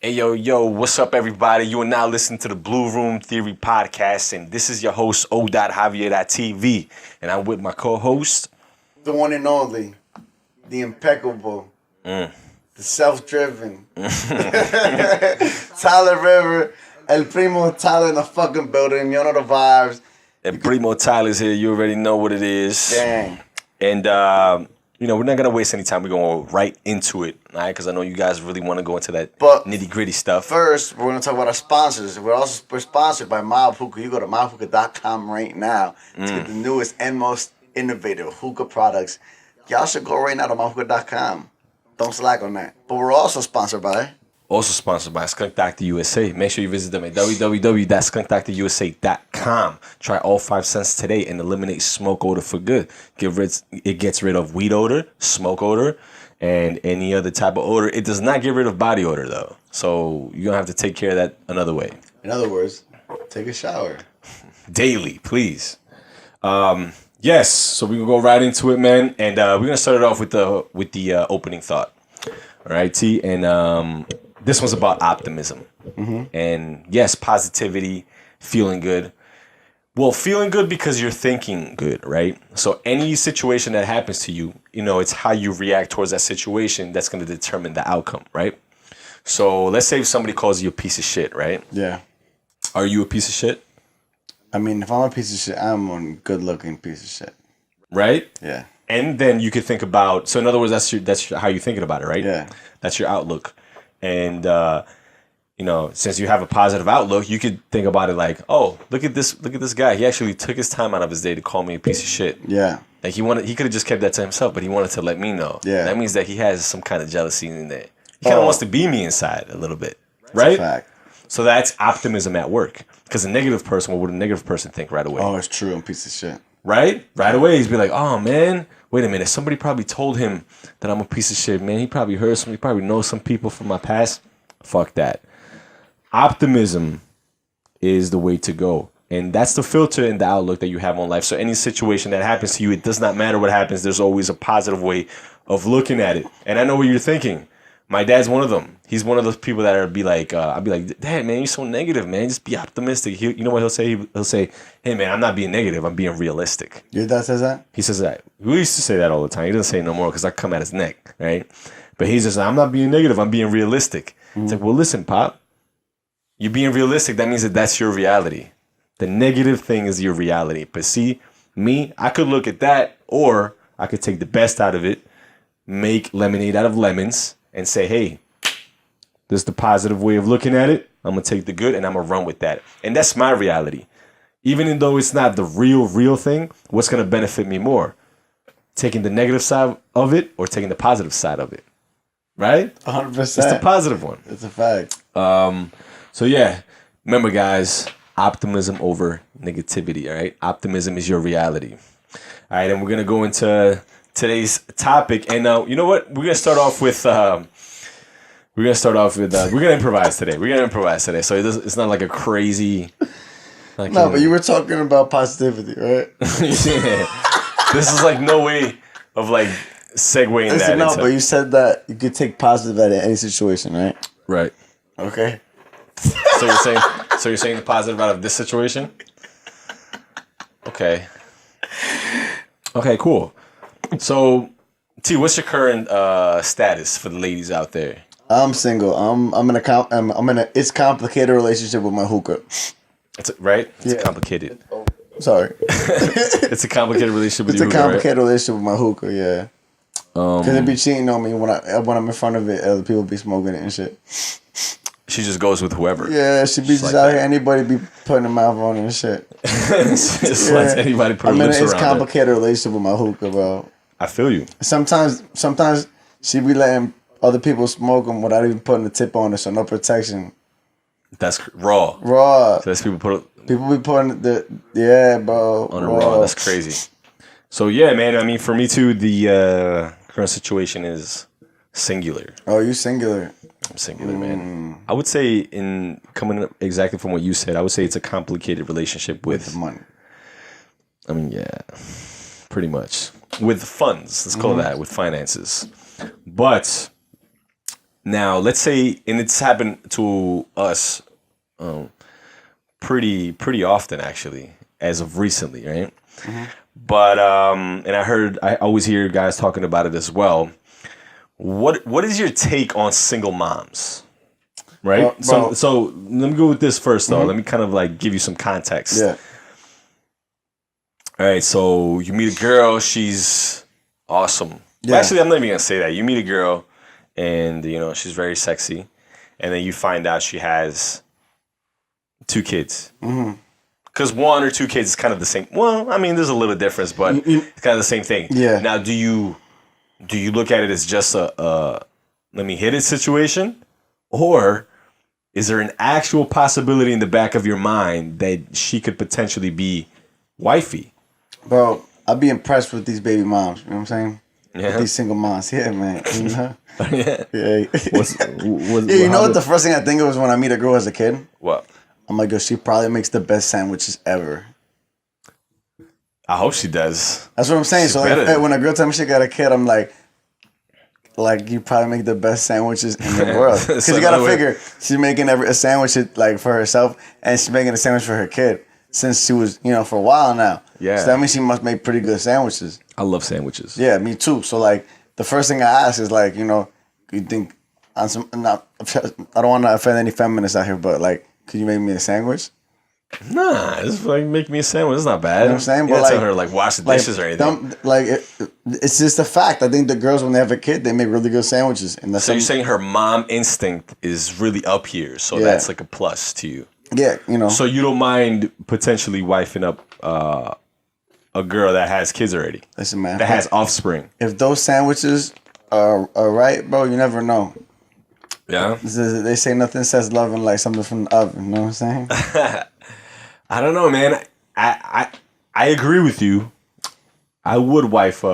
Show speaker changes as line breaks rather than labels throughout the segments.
Hey, yo, what's up, everybody? You are now listening to the Blue Room Theory podcast, and this is your host, O.Javier.TV, and I'm with my co-host,
the one and only, the impeccable, the self-driven, Tyler River, El Primo Tyler in the fucking building. You know the vibes.
El Primo Tyler's here. You already know what it is.
Dang.
And, we're not going to waste any time. We're going to go right into it, all right? Because I know you guys really want to go into that nitty-gritty stuff.
First, we're going to talk about our sponsors. We're sponsored by Mob Hookah. You go to mobhookah.com right now to get the newest and most innovative hookah products. Y'all should go right now to mobhookah.com. Don't slack on that. But we're also sponsored by
Skunk Doctor USA. Make sure you visit them at www.skunkdoctorusa.com. Try all 5 cents today and eliminate smoke odor for good. It gets rid of weed odor, smoke odor, and any other type of odor. It does not get rid of body odor, though. So you're going to have to take care of that another way.
In other words, take a shower.
Daily, please. Yes, so we can go right into it, man. And we're going to start it off with the opening thought. All right, T? And this one's about optimism. Mm-hmm. And yes, positivity, feeling good. Well, feeling good because you're thinking good, right? So any situation that happens to you, it's how you react towards that situation that's going to determine the outcome, right? So let's say if somebody calls you a piece of shit, right?
Yeah.
Are you a piece of shit?
I mean, if I'm a piece of shit, I'm a good-looking piece of shit.
Right?
Yeah.
And then you could think about, so in other words, that's how you're thinking about it, right?
Yeah.
That's your outlook. And, since you have a positive outlook, you could think about it like, oh, look at this guy. He actually took his time out of his day to call me a piece of shit.
Yeah.
Like he could have just kept that to himself, but he wanted to let me know.
Yeah.
That means that he has some kind of jealousy in there. He kind of wants to be me inside a little bit. Right?
That's a fact.
So that's optimism at work. Because a negative person, what would a negative person think right away?
Oh, it's true. I'm a piece of shit.
Right? Right away, he's be like, oh, man, wait a minute. Somebody probably told him that I'm a piece of shit, man. He probably heard he probably knows some people from my past. Fuck that. Optimism is the way to go. And that's the filter and the outlook that you have on life. So any situation that happens to you, it does not matter what happens. There's always a positive way of looking at it. And I know what you're thinking. My dad's one of them. He's one of those people that I'll be like, Dad, man, you're so negative, man. Just be optimistic. You know what he'll say? He'll say, hey, man, I'm not being negative. I'm being realistic.
Your dad says that?
He says that. We used to say that all the time. He doesn't say it no more because I come at his neck, right? But he's just like, I'm not being negative. I'm being realistic. Mm-hmm. It's like, well, listen, Pop. You're being realistic. That means that that's your reality. The negative thing is your reality. But see, me, I could look at that, or I could take the best out of it, make lemonade out of lemons, and say, hey, this is the positive way of looking at it. I'm going to take the good and I'm going to run with that. And that's my reality. Even though it's not the real thing, what's going to benefit me more? Taking the negative side of it or taking the positive side of it? Right?
100%.
It's the positive one.
It's a fact.
So yeah, remember guys, optimism over negativity, all right? Optimism is your reality. All right, and we're going to go into today's topic. And you know what? We're going to start off with we're going to improvise today. So it's not like a crazy
but you were talking about positivity, right?
Yeah. This is like no way of like segueing that.
No, but you said that you could take positive out of any situation, right?
Right.
Okay.
So you're saying the positive out of this situation? Okay. Okay, cool. So, T, what's your current status for the ladies out there?
I'm single. I'm in a it's complicated relationship with my hookah.
It's complicated.
Oh, sorry.
It's a complicated relationship with your hookah.
It's a complicated relationship with my hookah. Yeah. Because they be cheating on me when I'm in front of it. Other people be smoking it and shit.
She just goes with whoever.
Yeah, she be just like out here. Anybody be putting her mouth on it and shit.
Just lets anybody put her lips around it.
It's a complicated relationship with my hookah, bro.
I feel you.
Sometimes she be letting other people smoke them without even putting a tip on it, so no protection.
That's raw.
Raw.
So that's people
be putting bro.
On a raw. That's crazy. So yeah, man. I mean, for me too, the current situation is singular.
Oh, you singular.
I'm singular, man. I would say, in coming up exactly from what you said, I would say it's a complicated relationship with
money.
I mean, yeah, pretty much with funds. Let's call it that, with finances. But Now, let's say, and it's happened to us pretty often, actually, as of recently, right? Mm-hmm. But and I always hear guys talking about it as well. What is your take on single moms? Right? So let me go with this first, though. Mm-hmm. Let me kind of like give you some context.
Yeah.
All right, so you meet a girl, she's awesome. Yeah. Actually, I'm not even gonna say that. You meet a girl, and she's very sexy, and then you find out she has 2 kids. Mm-hmm. Because 1 or 2 kids is kind of the same. Well, I mean, there's a little difference, but it's kind of the same thing.
Yeah.
Now, do you look at it as just a let me hit it situation, or is there an actual possibility in the back of your mind that she could potentially be wifey?
Bro, I'd be impressed with these baby moms. You know what I'm saying?
Yeah.
With these single moms. Yeah, man.
Yeah.
Yeah. You know what the first thing I think of was when I meet a girl as a kid?
What?
I'm like, yo, she probably makes the best sandwiches ever.
I hope she does.
That's what I'm saying. So when a girl tells me she got a kid, I'm like you probably make the best sandwiches in the world. Because you gotta figure she's making a sandwich like for herself, and she's making a sandwich for her kid since she was for a while now.
Yeah.
So that means she must make pretty good sandwiches.
I love sandwiches.
Yeah, me too. So like the first thing I ask is like you think on some I don't want to offend any feminists out here, but like, could you make me a sandwich?
Nah, it's like make me a sandwich. It's not bad.
You know what I'm saying?
You don't tell her like wash the dishes or anything.
It's just a fact. I think the girls when they have a kid, they make really good sandwiches. And
so you're saying her mom instinct is really up here, so that's like a plus to you.
Yeah,
So you don't mind potentially wifing up a girl that has kids already.
Listen, man.
That has offspring.
If those sandwiches are right, bro, you never know.
Yeah.
They say nothing says love like something from the oven. You know what I'm saying?
I don't know, man. I agree with you. I would wife.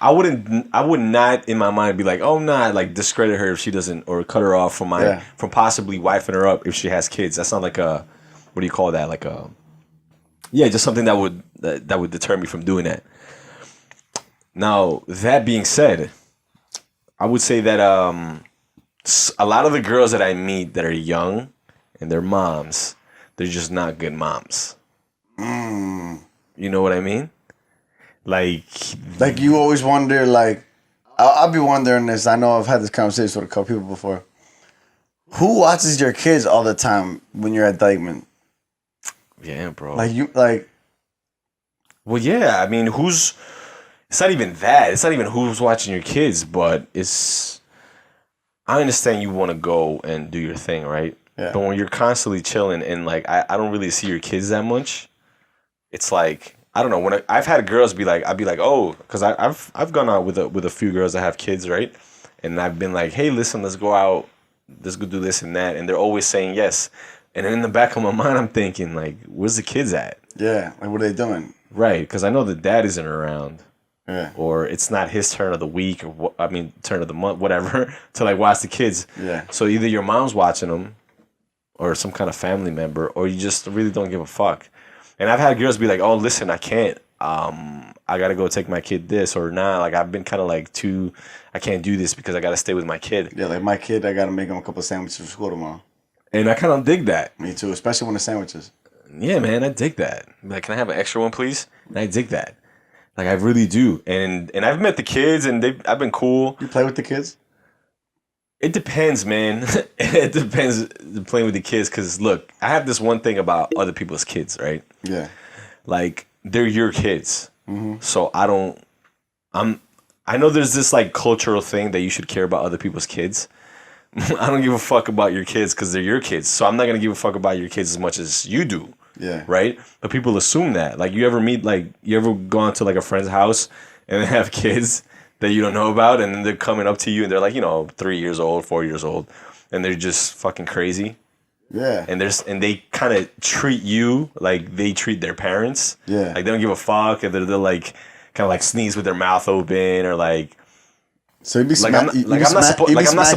I would not in my mind be like, oh, nah, like discredit her if she doesn't, or cut her off from from possibly wifing her up if she has kids. That's not like a, what do you call that? Like a, just something that would deter me from doing that. Now, that being said, I would say that a lot of the girls that I meet that are young and they're moms, they're just not good moms. You know what I mean? Like
you always wonder, like, I'll be wondering this. I know I've had this conversation with a couple people before. Who watches your kids all the time when you're at Dykeman?
Yeah, bro. Well, yeah. I mean, it's not even that. It's not even who's watching your kids, but I understand you want to go and do your thing, right?
Yeah.
But when you're constantly chilling and like, I don't really see your kids that much. It's like, I don't know. When I've had girls be like, I'd be like, oh, because I've gone out with a few girls that have kids, right? And I've been like, hey, listen, let's go out, let's go do this and that, and they're always saying yes. And then in the back of my mind, I'm thinking like, where's the kids at?
Yeah, like what are they doing?
Right, because I know the dad isn't around.
Yeah.
Or it's not his turn of the week, or turn of the month, whatever, to like watch the kids.
Yeah.
So either your mom's watching them, or some kind of family member, or you just really don't give a fuck. And I've had girls be like, "Oh, listen, I can't. I gotta go take my kid this or nah." Like I've been kind of like I can't do this because I gotta stay with my kid.
Yeah, like my kid, I gotta make him a couple of sandwiches for school tomorrow.
And I kind of dig that.
Me too, especially when the sandwiches.
Yeah, man, I dig that. Like, can I have an extra one, please? And I dig that. Like I really do. And I've met the kids, and I've been cool.
You play with the kids?
It depends, man. It depends playing with the kids. Because look, I have this one thing about other people's kids, right?
Yeah.
Like they're your kids,
mm-hmm.
So I know there's this like cultural thing that you should care about other people's kids. I don't give a fuck about your kids because they're your kids. So I'm not gonna give a fuck about your kids as much as you do.
Yeah.
Right? But people assume that. Like you ever gone to like a friend's house and they have kids that you don't know about, and then they're coming up to you and they're like, 3 years old, 4 years old, and they're just fucking crazy.
Yeah.
And they kind of treat you like they treat their parents.
Yeah.
Like they don't give a fuck, and they're like kind of like sneeze with their mouth open, or like.
So you be smacking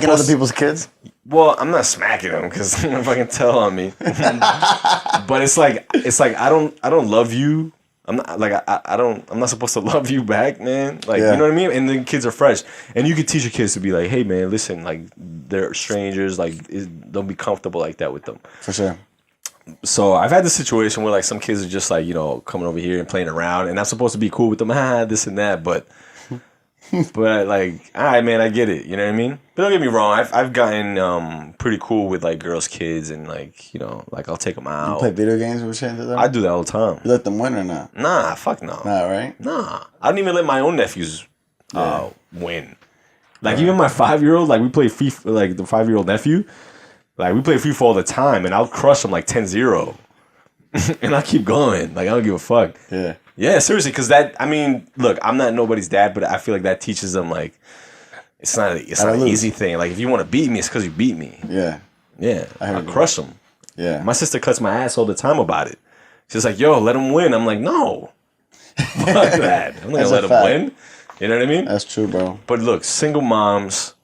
other people's kids?
Well, I'm not smacking them because I'm fucking tell on me. But it's like I don't love you. I'm not like I'm not supposed to love you back, man. Like
Yeah.
you know what I mean? And then kids are fresh, and you could teach your kids to be like, hey, man, listen, like they're strangers, like don't be comfortable like that with them.
For sure.
So I've had this situation where like some kids are just like, you know, coming over here and playing around, and I'm supposed to be cool with them, this and that, but like, all right, man, I get it. You know what I mean? But don't get me wrong, I've gotten pretty cool with like girls' kids, and like, you know, like I'll take them out.
You play video games with shit to them?
I do that all the time.
You let them win or not?
Nah, fuck no.
Nah, right?
Nah, I don't even let my own nephews win. Like even my 5-year-old, like we play FIFA, like the 5-year-old nephew, like we play FIFA all the time, and I'll crush him like 10-0. And I keep going. Like I don't give a fuck.
Yeah.
Yeah, seriously, because that, I mean, look, I'm not nobody's dad, but I feel like that teaches them, like, it's not an easy thing. Like, if you want to beat me, it's because you beat me.
Yeah.
Yeah. I crush them.
Yeah.
My sister cuts my ass all the time about it. She's like, yo, let him win. I'm like, no. Fuck that. I'm not going to let him win. You know what I mean?
That's true, bro.
But look, single moms,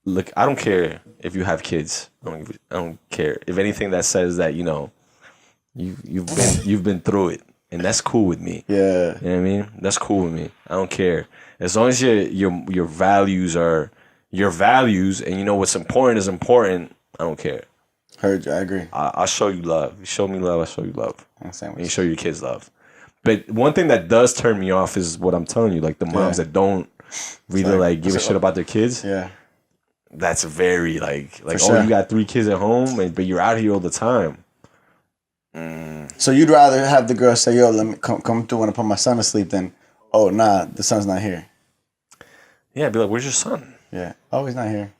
look, I don't care if you have kids. I don't care. If anything that says that, you know, you've been through it. And that's cool with me.
Yeah.
You know what I mean? That's cool with me. I don't care. As long as your values are your values and you know what's important is important, I don't care.
Heard you. I agree.
I'll show you love. You show me love, I show you love.
And
you show your kids love. But one thing that does turn me off is what I'm telling you. Like the moms that don't really like give a shit about their kids.
Yeah.
That's very like
sure.
You got 3 kids at home, but you're out here all the time.
So you'd rather have the girl say, yo, let me come through and put my son to sleep than, oh, nah, the son's not here.
Yeah, be like, where's your son?
Yeah. Oh, he's not here.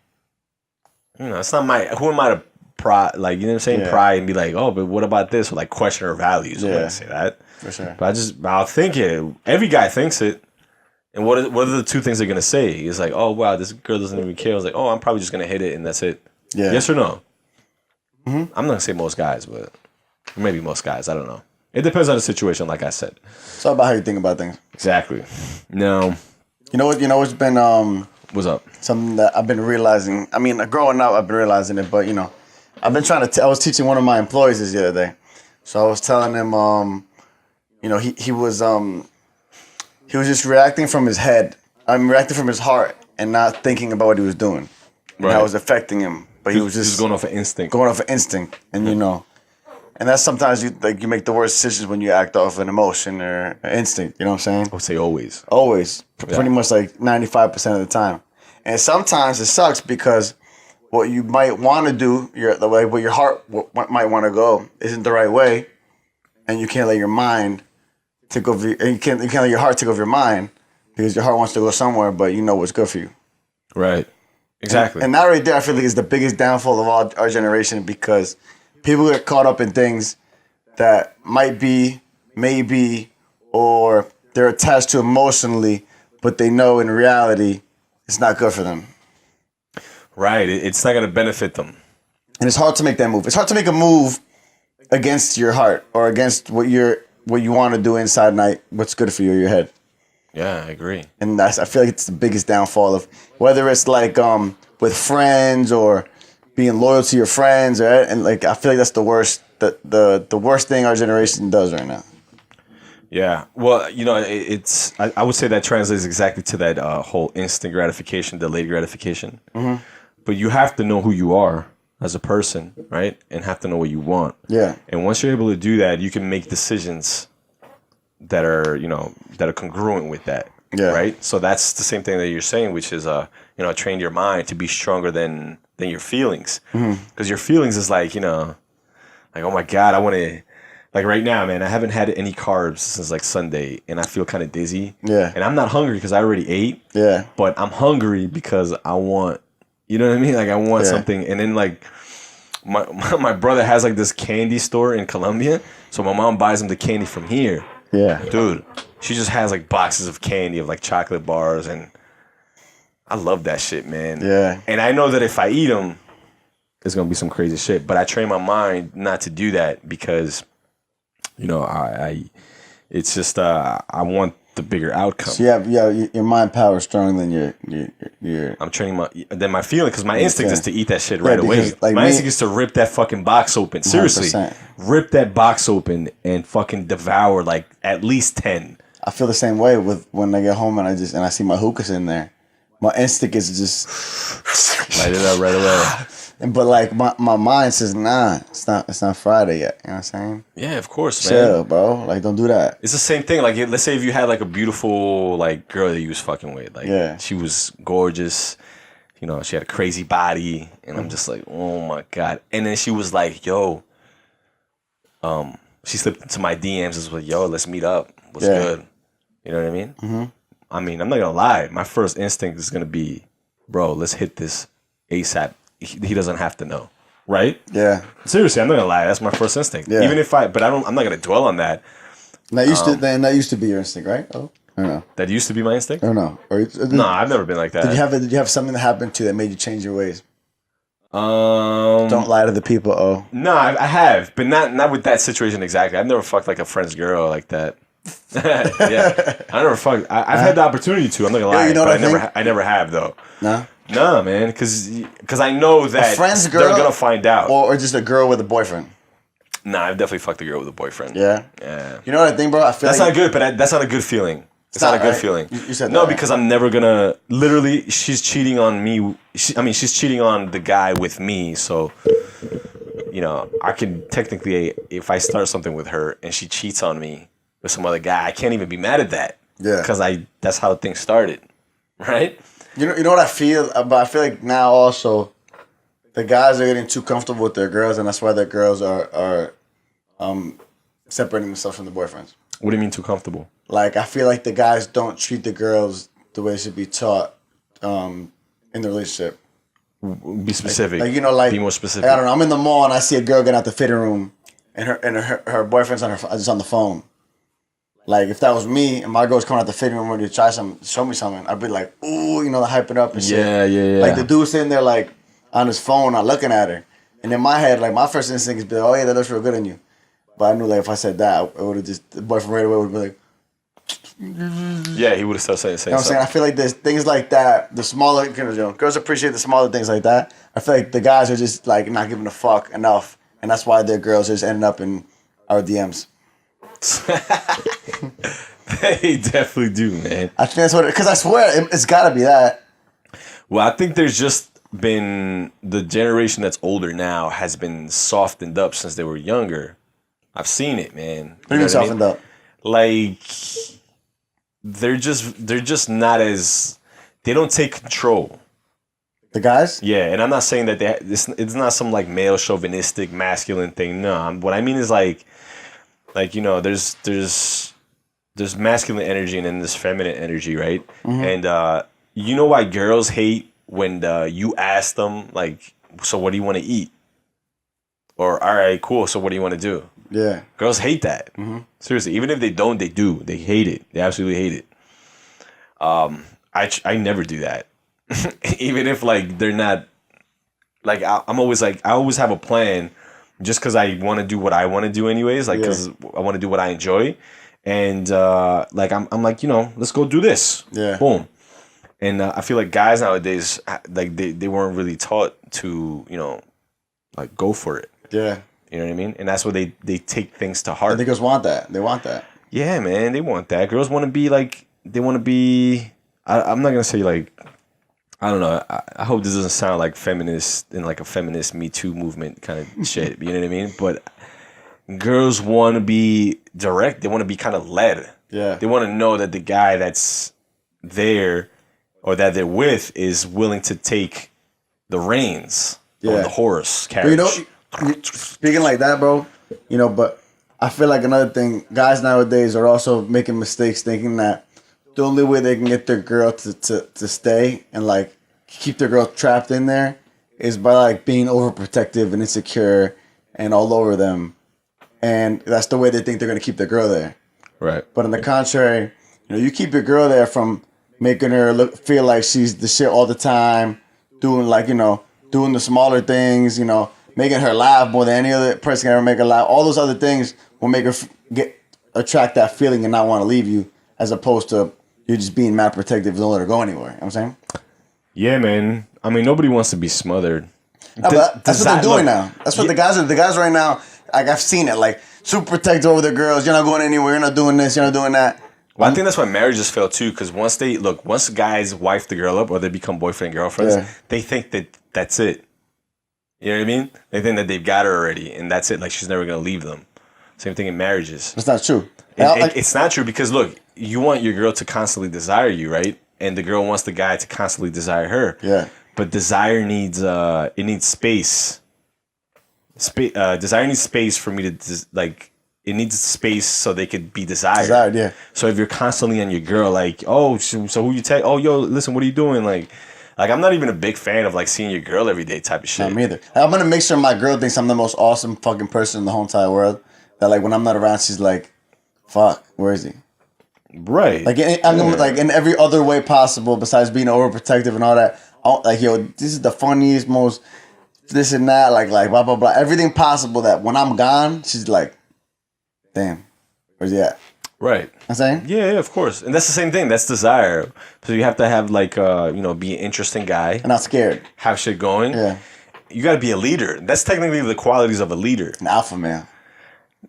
You know, it's not who am I to pry, like, you know what I'm saying?
Yeah.
Pry and be like, oh, but what about this? Or like question her values. I'm
Yeah.
gonna say that.
For sure.
But I'll think it. Every guy thinks it. And what are the 2 things they're gonna say? It's like, oh wow, this girl doesn't even care. I was like, oh, I'm probably just gonna hit it and that's it.
Yeah.
Yes or no?
Mm-hmm.
I'm not gonna say most guys, but maybe most guys. I don't know. It depends on the situation, like I said.
It's all about how you think about things.
Exactly. No.
You know what's been
What's up?
something that I've been realizing. I mean, growing up, I've been realizing it, but you know, I've been trying to. I was teaching one of my employees this the other day, so I was telling him, you know, he was just reacting from his head. Reacting from his heart and not thinking about what he was doing. And
Right.
that was affecting him, but he was just
going off of instinct.
going off of instinct, and you know, and that's sometimes you make the worst decisions when you act off an emotion or an instinct. You know what I'm saying?
I would say always.
Always, pretty much like 95% of the time. And sometimes it sucks because what you might want to do, the way where your heart might want to go, isn't the right way, and you can't let your mind take over. You can't let your heart take over your mind because your heart wants to go somewhere, but you know what's good for you.
Right. Exactly.
And that right there, I feel like is the biggest downfall of all our generation because people get caught up in things that might be, maybe, or they're attached to emotionally, but they know in reality it's not good for them.
Right. It's not going to benefit them.
And it's hard to make that move. It's hard to make a move against your heart or against what you want to do inside night, what's good for you or your head.
Yeah, I agree.
And I feel like it's the biggest downfall of whether it's like with friends or being loyal to your friends, and like I feel like that's the worst the worst thing our generation does right now.
Yeah. Well, you know, I would say that translates exactly to that whole instant gratification, delayed gratification. Mm-hmm. But you have to know who you are as a person, right? And have to know what you want.
Yeah.
And once you're able to do that, you can make decisions that are congruent with that.
Yeah.
Right. So that's the same thing that you're saying, which is train your mind to be stronger than your feelings, because your feelings is like, you know, like, oh my God, I want to, like right now, man, I haven't had any carbs since like Sunday, and I feel kind of dizzy.
Yeah.
And I'm not hungry because I already ate.
Yeah.
But I'm hungry because I want, you know what I mean? Like I want something, and then like my brother has like this candy store in Colombia, so my mom buys him the candy from here.
Yeah.
Dude, she just has like boxes of candy of like chocolate bars, and I love that shit, man.
Yeah.
And I know that if I eat them, it's gonna be some crazy shit. But I train my mind not to do that because, you know, it's just I want the bigger outcome.
So your mind power is stronger than your.
I'm training my feeling, because my instinct is to eat that shit right away.
Like
my instinct is to rip that fucking box open. Seriously,
100%.
Rip that box open and fucking devour like at least 10.
I feel the same way with when I get home and I see my hookahs in there. My instinct is just
light it up right away.
But like my mind says, nah, it's not Friday yet. You know what I'm saying?
Yeah, of course, man.
Chill, bro. Like, don't do that.
It's the same thing. Like, let's say if you had like a beautiful like girl that you was fucking with, like she was gorgeous, you know, she had a crazy body, and I'm just like, oh my god. And then she was like, yo, she slipped into my DMs and was like, yo, let's meet up. What's good? You know what I mean? Mm-hmm. I mean, I'm not gonna lie. My first instinct is gonna be, bro, let's hit this ASAP. He doesn't have to know, right?
Yeah.
Seriously, I'm not gonna lie. That's my first instinct. Yeah. Even if I'm not gonna dwell on that.
That used to be your instinct, right? Oh, I don't know.
That used to be my instinct.
I don't know.
No, I've never been like that.
Did you have something that happened to you that made you change your ways? Don't lie to the people. Oh.
No, I have, but not with that situation exactly. I've never fucked like a friend's girl like that. Yeah, I never fucked. I've had the opportunity to. I'm not gonna lie,
you know
but I never have though.
No.
No, man, because I know that they're gonna find out.
Or just a girl with a boyfriend.
Nah, I've definitely fucked a girl with a boyfriend.
Yeah.
Yeah.
You know what I think, bro? I feel
that's not good, but that's not a good feeling. It's not a good feeling.
You said
no,
that,
because I'm never gonna. Literally, she's cheating on me. She's cheating on the guy with me. So, you know, I can technically, if I start something with her and she cheats on me with some other guy, I can't even be mad at that.
Yeah.
Because that's how things started, right?
You know what I feel? But I feel like now also, the guys are getting too comfortable with their girls, and that's why their girls are separating themselves from the boyfriends.
What do you mean too comfortable?
Like, I feel like the guys don't treat the girls the way it should be taught in the relationship.
Be specific.
Like, you know, like,
be more specific.
Like, I don't know. I'm in the mall and I see a girl get out the fitting room, and her boyfriend's just on the phone. Like, if that was me and my girl's coming out the fitting room ready to try something, show me something, I'd be like, ooh, you know, hype it up and shit.
Yeah.
Like, the dude sitting there, like, on his phone, not looking at her. And in my head, like, my first instinct is be like, oh, yeah, that looks real good on you. But I knew, like, if I said that, I would have just, the boyfriend right away would be like,
yeah, he would have started saying
you know what I'm saying? I feel like there's things like that, the smaller, you know, girls appreciate the smaller things like that. I feel like the guys are just, like, not giving a fuck enough. And that's why their girls are just ending up in our DMs.
They definitely do, man.
I think that's what, because I swear it's got to be that.
Well, I think there's just been the generation that's older now has been softened up since they were younger. I've seen it, man.
What do you mean softened up?
Like, they're just not as, they don't take control.
The guys?
Yeah, and I'm not saying that it's not some like male chauvinistic masculine thing. No, what I mean is like you know, there's masculine energy and then there's feminine energy, right? Mm-hmm. And you know why girls hate when you ask them like, so what do you want to eat? Or all right, cool. So what do you want to do?
Yeah,
girls hate that. Mm-hmm. Seriously, even if they don't, they do. They hate it. They absolutely hate it. I never do that. Even if like they're not like I'm always like I always have a plan just because I want to do what I want to do anyways, like because I want to do what I enjoy, and like I'm like, you know, let's go do this.
Yeah,
boom. And I feel like guys nowadays, like they weren't really taught to, you know, like go for it.
Yeah,
you know what I mean. And that's why they take things to heart.
I think girls want that. They want that.
Yeah, man, they want that. Girls want to be like they want to be. I'm not gonna say like. I don't know. I hope this doesn't sound like feminist in like a feminist Me Too movement kind of shit. You know what I mean? But girls want to be direct. They want to be kind of led.
Yeah.
They want to know that the guy that's there or that they're with is willing to take the reins on the horse carriage.
But you know, speaking like that, bro, you know, but I feel like another thing, guys nowadays are also making mistakes thinking that the only way they can get their girl to stay and like keep their girl trapped in there is by like being overprotective and insecure and all over them, and that's the way they think they're gonna keep their girl there.
Right.
But on the contrary, you know, you keep your girl there from making her feel like she's the shit all the time, doing like, you know, doing the smaller things, you know, making her laugh more than any other person can ever make her laugh. All those other things will make her attract that feeling and not want to leave you. as opposed to you just being mad protective and don't let her go anywhere. You know what I'm saying?
Yeah, man. I mean, nobody wants to be smothered.
No, but that's what they're doing now. That's what the guys are. The guys right now, like I've seen it, like super protective over their girls. You're not going anywhere. You're not doing this. You're not doing that.
Well, I think that's why marriages fail too, because once guys wife the girl up or they become boyfriend and girlfriends, they think that that's it. You know what I mean? They think that they've got her already, and that's it. Like she's never gonna leave them. Same thing in marriages.
It's not true.
It's not true because look, you want your girl to constantly desire you, right? And the girl wants the guy to constantly desire her.
Yeah.
But desire needs it needs space. Desire needs space for me to it needs space so they could be desired.
Desired, yeah.
So if you're constantly on your girl, like, oh, so who you take? Oh, yo, listen, what are you doing? Like I'm not even a big fan of like seeing your girl every day type of shit.
Not me either. I'm gonna make sure my girl thinks I'm the most awesome fucking person in the whole entire world. That like when I'm not around, she's like, "Fuck, where is he?"
Right.
Like I'm gonna, like in every other way possible besides being overprotective and all that. Like yo, this is the funniest, most this and that, like blah blah blah, everything possible. That when I'm gone, she's like, "Damn, where's he at?"
Right.
I'm saying?
Yeah, of course. And that's the same thing. That's desire. So you have to have like be an interesting guy.
And not scared.
Have shit going.
Yeah.
You got to be a leader. That's technically the qualities of a leader.
An alpha male.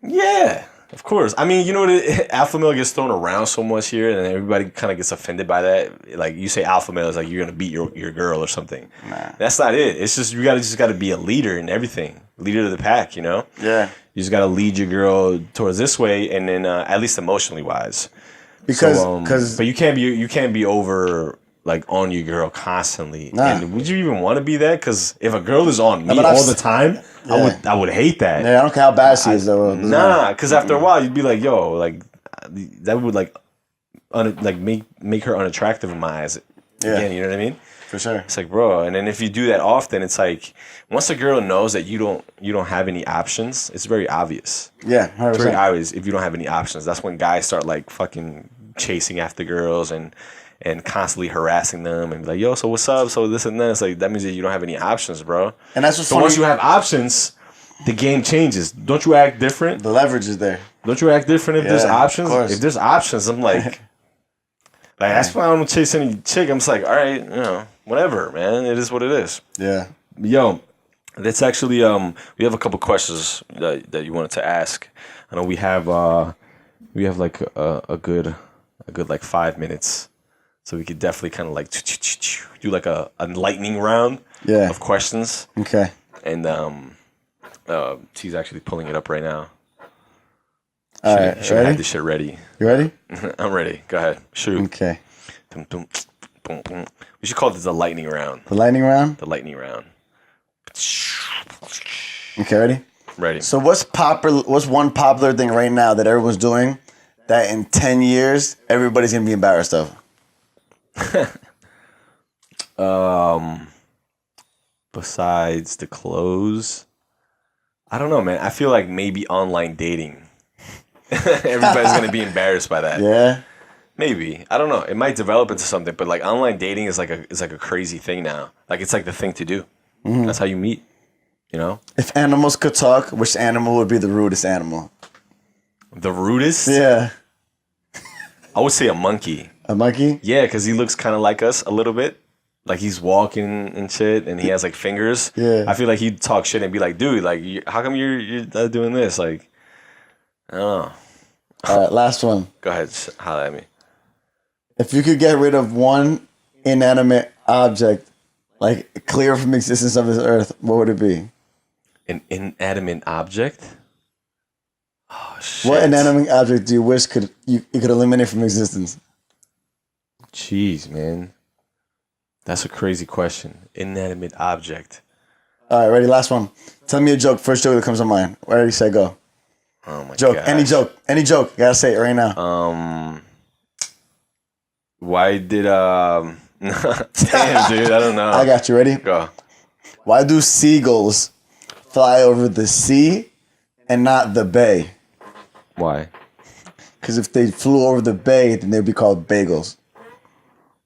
Yeah, of course. I mean, you know what? Alpha male gets thrown around so much here, and everybody kind of gets offended by that. Like you say, alpha male is like you're gonna beat your girl or something.
Nah.
That's not it. It's just you gotta be a leader in everything. Leader of the pack. You know.
Yeah.
You just gotta lead your girl towards this way, and then at least emotionally wise.
Because
but you can't be over like on your girl constantly.
Nah.
And would you even want to be that? Because if a girl is on me
but
all the time,
yeah.
I would hate that.
Yeah, I don't care how bad she is though.
Nah, because after a while you'd be like, yo, like that would make her unattractive in my eyes.
Yeah.
Again, you know what I mean?
For sure.
It's like, bro, and then if you do that often, it's like once a girl knows that you don't have any options, it's very obvious.
Yeah, 100%.
It's very obvious if you don't have any options. That's when guys start like fucking chasing after girls and constantly harassing them and be like, yo, so what's up? So this and that. It's like that means that you don't have any options, bro.
And that's what's
so
funny.
once you have options, the game changes. Don't you act different?
The leverage is there.
Don't you act different if there's options?
Of course.
If there's options, I'm like that's why I don't chase any chick. I'm just like, all right, whatever, man. It is what it is.
Yeah.
Yo, that's actually we have a couple questions that you wanted to ask. I know we have like a good like 5 minutes, so we could definitely kind of like do like a lightning round of questions.
Okay.
And she's actually pulling it up right now.
All right,
should
ready?
have this shit ready.
You ready?
I'm ready. Go ahead. Shoot.
Okay.
Dum, dum, boom, boom. We should call this the lightning round.
The lightning round?
The lightning round.
Okay, ready?
Ready.
So what's one popular thing right now that everyone's doing that in 10 years everybody's going to be embarrassed of?
Besides the clothes, I don't know, man. I feel like maybe online dating. Everybody's going to be embarrassed by that.
Yeah.
Maybe. I don't know. It might develop into something, but like online dating is like a crazy thing now. Like it's like the thing to do. Mm-hmm. That's how you meet, you know?
If animals could talk, which animal would be the rudest animal?
The rudest?
Yeah.
I would say a monkey.
A monkey?
Yeah, because he looks kind of like us a little bit. Like he's walking and shit, and he has like fingers.
Yeah.
I feel like he'd talk shit and be like, dude, like, how come you're doing this? Like, I don't know.
All right, last one.
Go ahead, holler at me.
If you could get rid of one inanimate object, like clear from existence of this earth, what would it be?
An inanimate object? Oh, shit.
What inanimate object do you wish you could eliminate from existence?
Jeez, man. That's a crazy question. Inanimate object.
All right, ready? Last one. Tell me a joke. First joke that comes to mind. Ready, say, go.
Oh, my
joke.
gosh.
Any joke. Any joke. You gotta say it right now.
Why did damn, dude, I don't know.
I got you. Ready?
Go.
Why do seagulls fly over the sea and not the bay?
Why?
Because if they flew over the bay, then they'd be called bagels.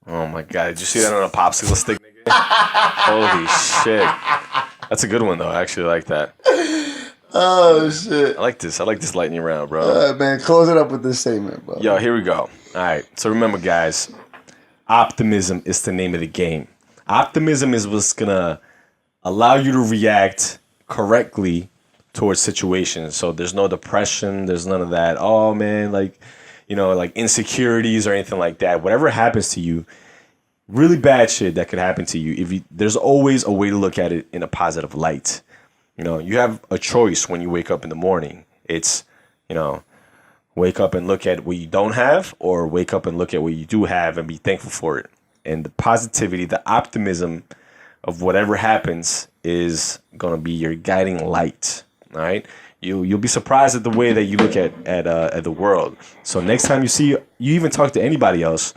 Oh my god! Did you see that on a popsicle stick, nigga? Holy shit! That's a good one though. I actually like that.
Oh shit!
I like this. I like this lightning round, bro.
All right, man. Close it up with this statement, bro.
Yo, here we go. All right. So remember, guys, optimism is the name of the game. Optimism is what's going to allow you to react correctly towards situations. So there's no depression. There's none of that. Oh, man, like insecurities or anything like that. Whatever happens to you, really bad shit that could happen to you. There's always a way to look at it in a positive light. You have a choice when you wake up in the morning. It's, wake up and look at what you don't have, or wake up and look at what you do have and be thankful for it. And the positivity, the optimism of whatever happens is going to be your guiding light. All right. You'll be surprised at the way that you look at the world. So next time you even talk to anybody else,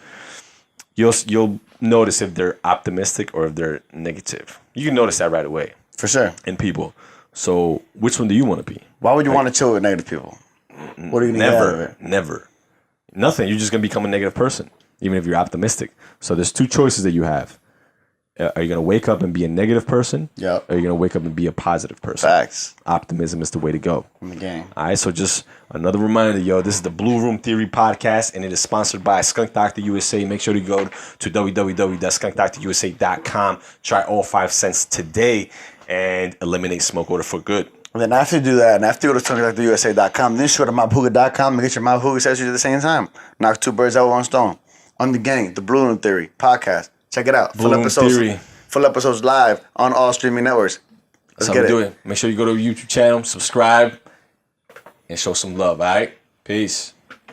you'll notice if they're optimistic or if they're negative. You can notice that right away.
For sure.
In people. So which one do you want to be?
Why would you want to chill with negative people? What are you going to get out of it?
Never. Nothing. You're just going to become a negative person, even if you're optimistic. So there's two choices that you have. Are you going to wake up and be a negative person?
Yep.
Or are you going to wake up and be a positive person?
Facts.
Optimism is the way to go.
In the game.
All right. So just another reminder, this is the Blue Room Theory podcast, and it is sponsored by Skunk Doctor USA. Make sure to go to www.skunkdoctorusa.com. Try all 5 cents today and eliminate smoke odor for good.
And then after you do that, and after you go to SoundCloud.usa.com, then you go to MyHookah.com and get your MyHookah accessories at the same time. Knock 2 birds out with 1 stone. On the Gang, the Blue Room Theory podcast. Check it out.
Full
episodes live on all streaming networks.
That's how we do it. Make sure you go to our YouTube channel, subscribe, and show some love, all right? Peace.